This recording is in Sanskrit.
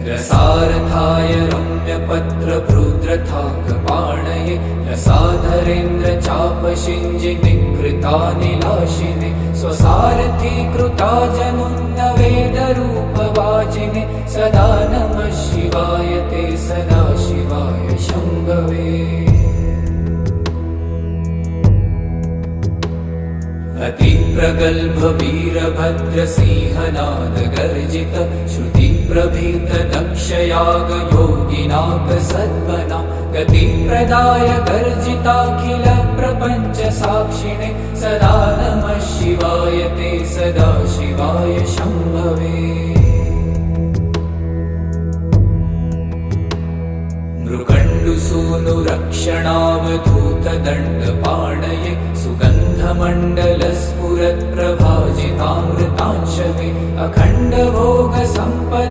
रसार्थाय रम्यपत्रभृद्रथाङ्गपाणये रसाधरेन्द्र चापशिञ्जिनिकृतानिलाशिने स्वसारथीकृता जनुन्नवेदरूपवाचिने सदा नमः शिवाय ते सदा शिवाय शम्भवे। अतिप्रगल्भ वीरभद्रसिंहनाद गर्जित श्रुतिप्रभीत दक्षयाग योगिनाथ सद्मना गतिप्रदाय गर्जिताखिल प्रपञ्च साक्षिणे सदा नमः शिवाय ते सदा शिवाय शम्भवे। मृगण्डुसूनुरक्षणावधूतदण्डपाणये सुगन्धमण्डलस्फुरत्प्रभाजितामृतांशवे अखण्डभोगसम्पत्